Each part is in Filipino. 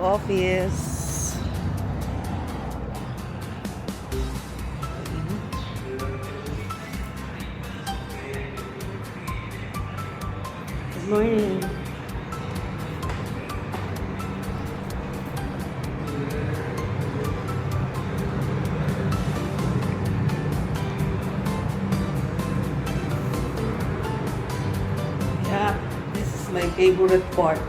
office. Good morning. Yeah, this is my favorite part.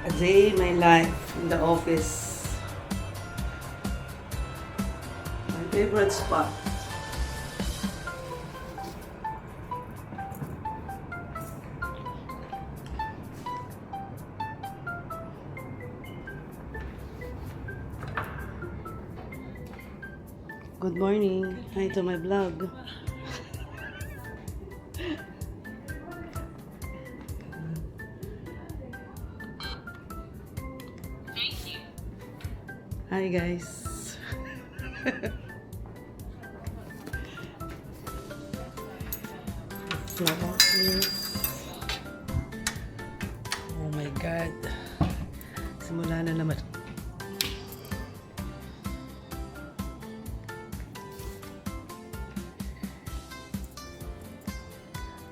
A day in my life in the office. My favorite spot. Good morning. Hi to my vlog. Hi guys. My office. Oh my God. Simula na naman.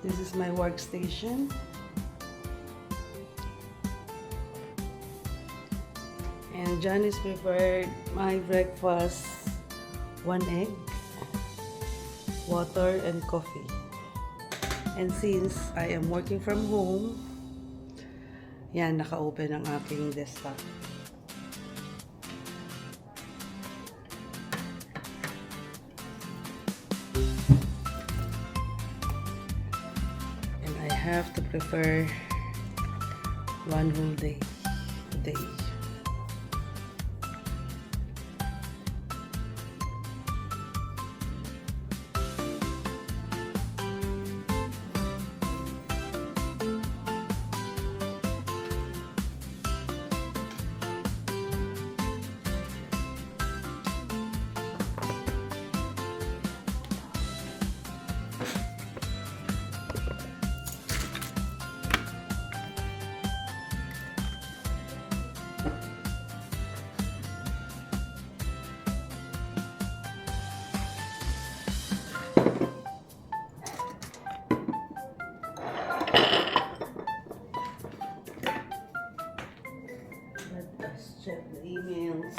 This is my workstation. And Janice prepared my breakfast, 1 egg, water, and coffee. And since I am working from home, yan, naka-open ang aking desktop. And I have to prepare one whole day today. Let's check the emails.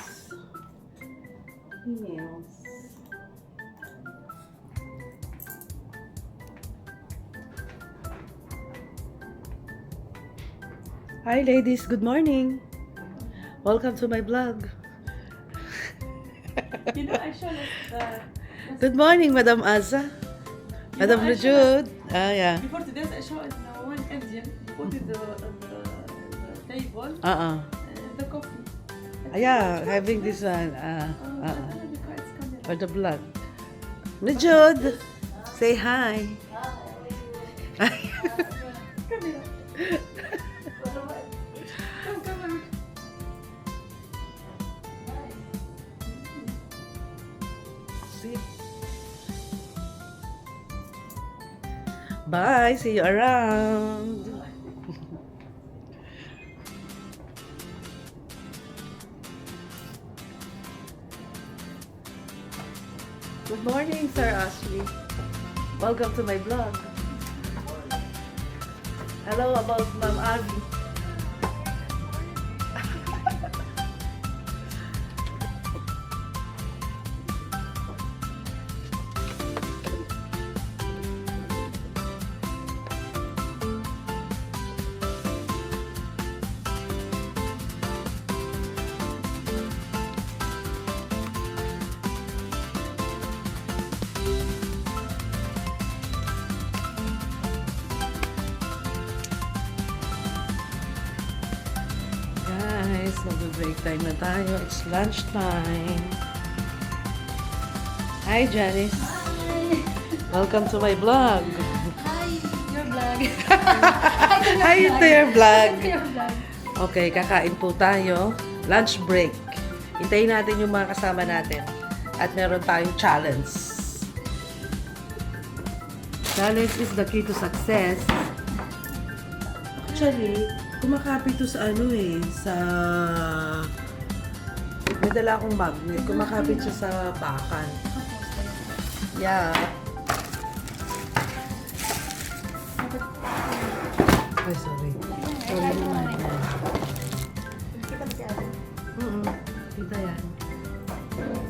Hi ladies, good morning. Welcome to my vlog. You know, I showed Good morning, Madam Aza. Madam Rajud. Ah, yeah. before today's I showed one Indian put it on the table the coffee. Yeah, having this one. I don't know because it's coming. For the vlog. Rajud, say hi. Come here. Come. See? Bye. See you around. Good morning, Sir Ashley. Welcome to my vlog. Hello about Ma'am Abby. Guys, mag-break time na tayo. It's lunch time. Hi, Janice. Hi! Welcome to my vlog. Hi! Your vlog. Hi to your vlog. Your vlog. Okay, kakain po tayo. Lunch break. Hintayin natin yung mga kasama natin. At meron tayong challenge. Challenge is the key to success. Actually, kumakapit to sa ano eh, sa... May dala akong magnet. Kumakapit siya sa bakan. Yeah. Ay, sorry. Sorry naman. Kita yan.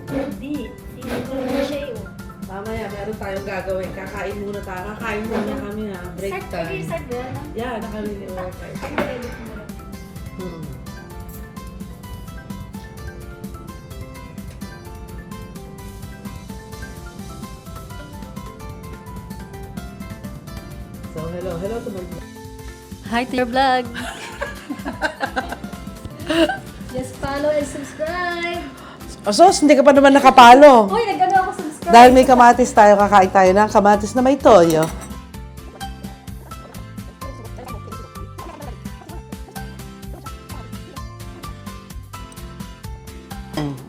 Hindi. Hindi siya yun. Mamaya, meron tayong gagawin. Kakain muna tayo. Kakain muna kami ha. Break time. Start ba yan? Yeah, nakalini mo. So, hello to my vlog. Hi to your vlog. Just follow and subscribe. Sos, hindi ka pa naman nakapalo. Uy, nag-ano ako subscribe. Dahil may kamatis tayo, kakain tayo ng kamatis na may toyo.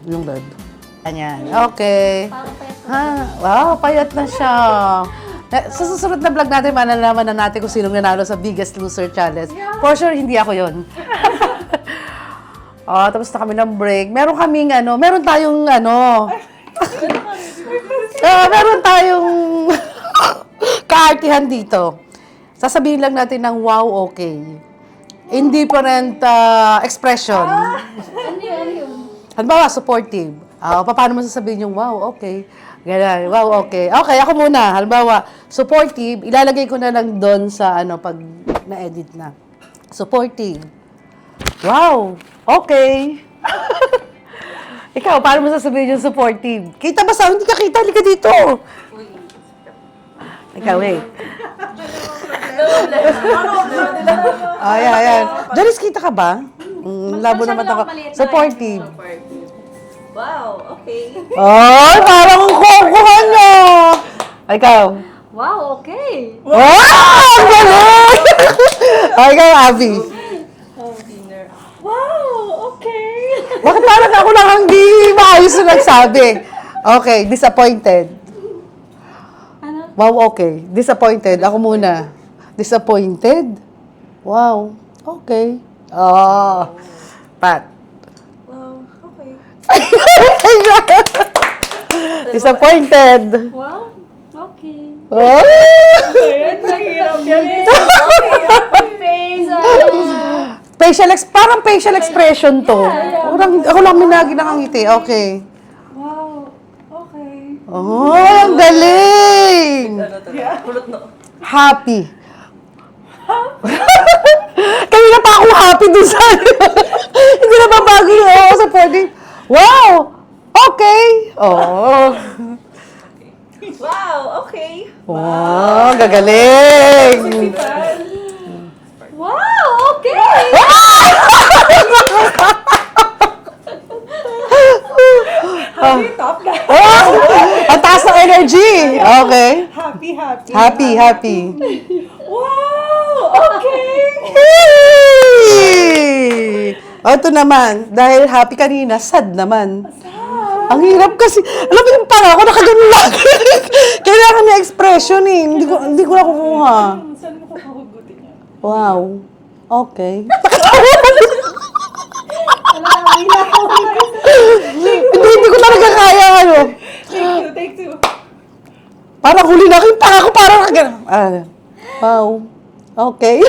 Yung red. Ganyan. Okay. Parang payat ko. Ha? Wow, payat na siya. Sa susunod na vlog natin, malalaman na natin kung sinong nanalo sa Biggest Loser Challenge. For sure, hindi ako yon. Tapos na kami ng break. Meron tayong meron tayong kaartihan dito. Sasabihin lang natin ng wow, okay. Indifferent expression. Ano yun? Halimbawa, supportive. Paano mo sasabihin yung wow, okay? Ganyan, wow, okay. Okay, ako muna. Halimbawa, supportive, ilalagay ko na lang doon sa pag na-edit na. Supportive. Wow, okay. Ikaw, paano mo sasabihin yung supportive? Kita ba sa? Hindi ka kita, halika dito. Ikaw, eh. Ayan. Janice, kita ka ba? Labo naman ako. Supportive. Wow, okay. Ay, parang ang kukuha niya. Ikaw. Wow, okay. Wow! Ang galing! Ikaw, Abby. Wow, okay. Bakit parang ako lang ang di maayos na nagsabi? Okay, disappointed. Ano? Wow, okay. Disappointed. Ako muna. Disappointed? Wow. Okay. Pat. Wow, okay. Disappointed. Wow, okay. Oh! Nahirap yan. Face. Parang facial expression to. Ako lang minagi nakangiti. Okay. Wow, okay. Oh, ang galing! Kulot no. Happy. Kanina pa ako happy dun sa hindi na babago yung supporting. Wow! Okay! Oh. Wow, okay. Wow, gagaling! Wow, okay. Top na. Ang taas ng energy! Okay. Happy. Wow, okay. Hey! Ito naman, dahil happy kanina, sad naman. Ang hirap kasi, alam mo yung parang ako nakaganon lang. Kailangan na expression eh. Hindi ko nakukuha. Saan mo kukugutin yan? Wow. Okay. Hindi ko talaga kaya Take two. Parang huli na yung panga ko, parang wow. Okay.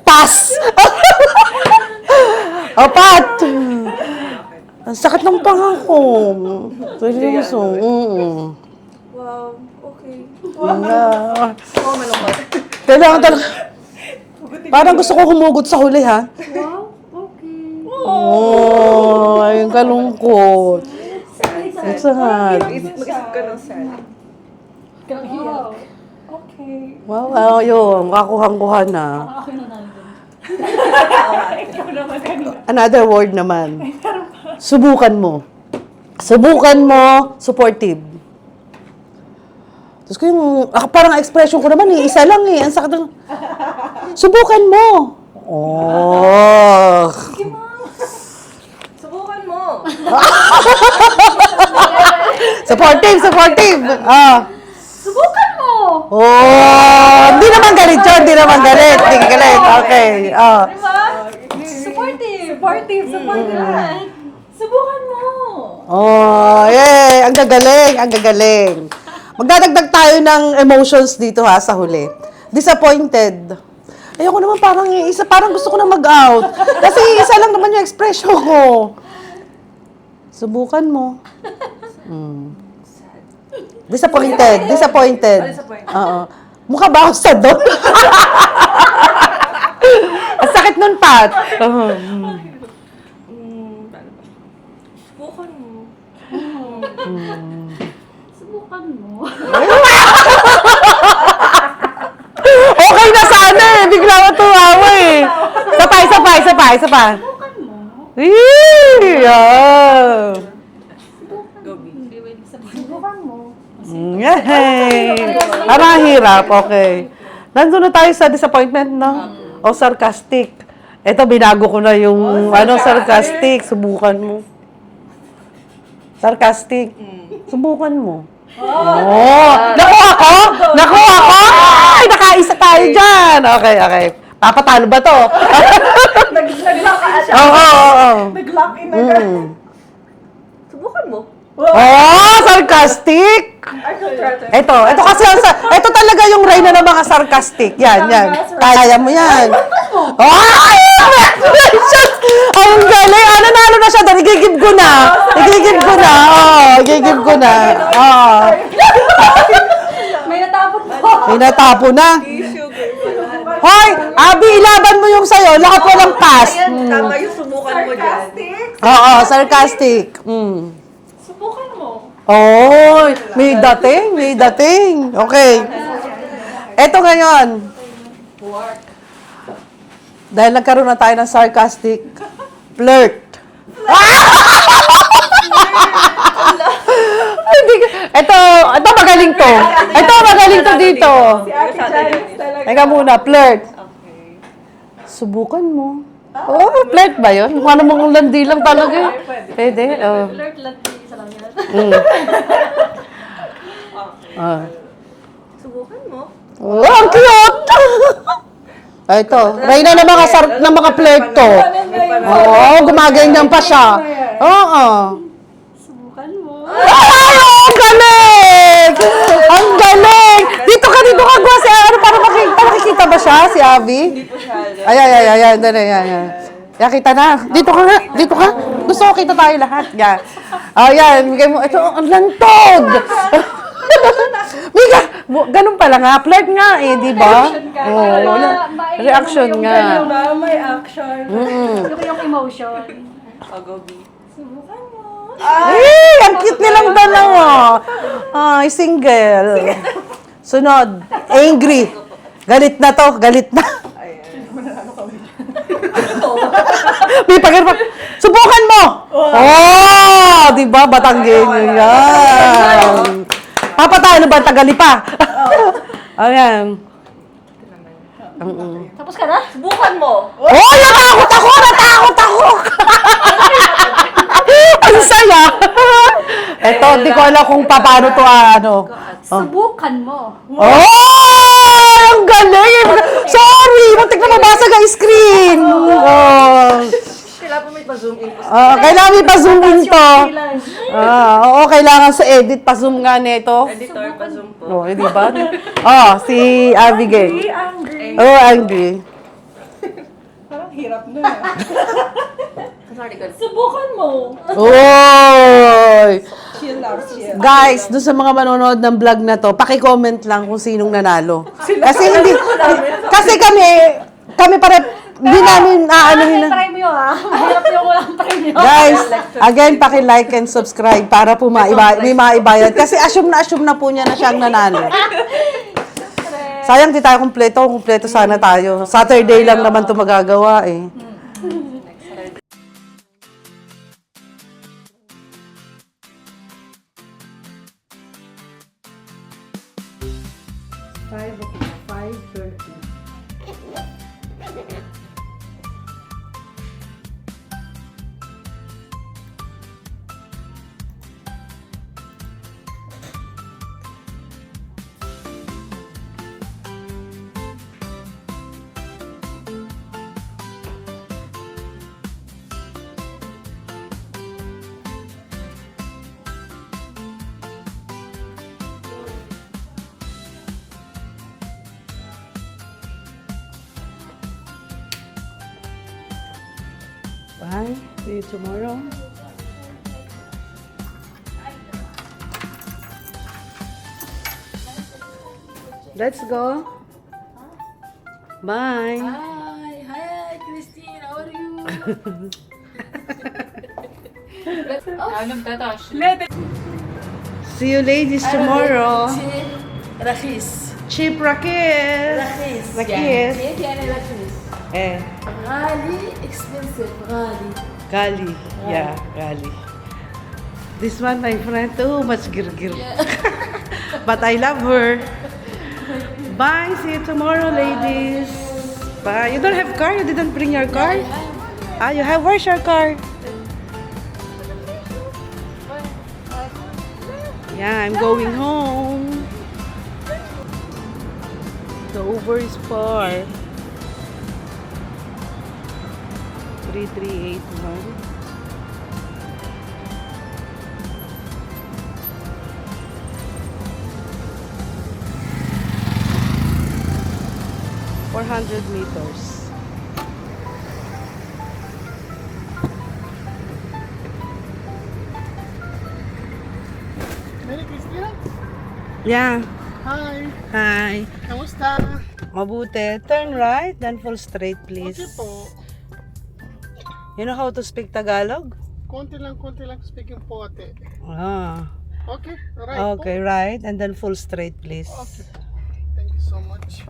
Pass. Pat. Ang sakit ng panga ko. Seryoso. Wow, okay. Oh, malungkot. Kailangan talaga. Parang gusto ko humugot sa huli, ha? Wow, okay. Oh, ayun kalungkot. It's sad. Mag-isip ka ng sad. Wow. Okay. Wow, yun. Kakuhang-kuha na. Ako na nandun. Ikaw naman kanina. Another word naman. Subukan mo. Supportive. Tapos ko yung, parang expression ko naman isa lang Ang sakit ng, subukan mo. Oh. Subukan mo. Supportive, supportive. Ah. Subukan mo! Oh, hindi naman galit yun, hindi naman galit. Hindi galit, okay. Oh. Diba? Supportive. Supportive. Subukan mo! Oh, yay! Ang gagaling, ang gagaling. Magdadagdag tayo ng emotions dito ha, sa huli. Disappointed. Ayoko naman parang gusto ko na mag-out. Kasi isa lang naman yung expression ko. Subukan mo. Disappointed. Disappointed. Oo. Mukha ba ako sad doon? Ang sakit nun, Pat. Paano ba? Subukan mo. Subukan mo. Okay na sana eh. Bigla ko tumawa eh. Isa pa. Subukan mo. Yeah. Hindi mo ibig sabihin. Subukan mo. Yay! Parang hirap, okay. Nandun na tayo sa disappointment, no? O sarcastic. Ito, binago ko na yung sarcastic. Subukan mo. Sarcastic. Subukan mo. Oh! Nakuha ko! Ay, nakaisa tayo dyan! Okay. Papatalo ba to? Nag-lock ka siya. Oo. Nag-lock in agad. Subukan mo. Oh, sarcastic! Ito ito talaga yung reyna ng mga sarcastic. Yan. Kaya mo yan. Ay! Ang galing! Nanalo na siya doon. Igigib ko na. Igigib ko na. May natapon po. May natapo na. Hoy! Abi, ilaban mo yung sayo. Lahat walang pass. Tama yung subukan mo dyan. Oo, sarcastic. Subukan mo. Oh, may dating. Okay. Eto ngayon. Dahil nagkaroon na tayo ng sarcastic, flirt. Ito magaling to. Dito. Si Ate Janice talaga. Teka muna, flirt. Subukan mo. Oh, flirt ba yun? Mukha namang landi lang talaga. Pwede. Oh. Alert lang. Isa lang yan. Subukan mo. Oh, ang cute! Ito, reyna ng mga flirt to. Oo, gumaganyan pa siya. Oo. Subukan mo. Ay, ang galing! Ang galing! Dito ka, Gwa. Para makikita ba siya, si Abby? Hindi po siya. Ayan. Yan, kita na. Dito ka. Gusto ko kita tayo lahat. Yan. Ayan, bigay mo. Ito, ang lantog! Mika, ganun pala nga. Flirt nga eh, di ba? Reaction nga. May action. Yung emotion. Gobi. Subukan mo. Ay, ang cute nilang dalawa. Ay, single. Sunod, angry. Galit na to, galit na. May pagkirpa. Subukan mo! Oh, di ba? Batanggin nyo yan. Papatayo na ba ang tagalipa? Ayan. Tapos ka na? Subukan mo. Oh, natakot ako! Ang saya! Eto, di ko alam kung paano to, Subukan mo. Oh! Ang galing! Sorry! Muntik na mabasag ang screen! Oh. Kailangan may pa-zoom in. Kailangan may pa-zoom in to. Oo, kailangan sa edit pa-zoom nga nito. Editor, pa-zoom po. Oh, di ba? Si Abigail. Angry. Oh, angry. Parang hirap na. Sorry, God. Subukan mo. Oy! Chill lang, chill. Guys, doon sa mga manonood ng vlog na to, paki-comment lang kung sinong nanalo. Kasi kami hindi namin aanuhin na. Try mo yun ha. Mahirap yung walang try mo. Guys, again, paki-like and subscribe para po may maibayad. Kasi assume na po niya na siyang nanalo. Sayang di tayo kumpleto sana tayo. Saturday lang naman to magagawa eh. Bye. See you tomorrow. Let's go. Bye. Hi, Christine. How are you? See you ladies tomorrow. Rakis. Cheap Rakis. Rakis. Rakis. Eh, Ghali, expensive. Ghali. Gali. Yeah, Gali. This one, my friend, too much girgir. But I love her. Bye. See you tomorrow, ladies. Bye. You don't have car? You didn't bring your car? Ah, you have. Where's your car? Yeah, I'm going home. The Uber is far. 3381. $400. Mary Christina? Yeah. Hi! Hi. Kamusta? Mabuti. Turn right, then full straight, please. Okay po. You know how to speak Tagalog? Konti lang speaking po ate. Ah. Okay, right Okay, right, and then full straight, please. po. Okay. Thank you so much.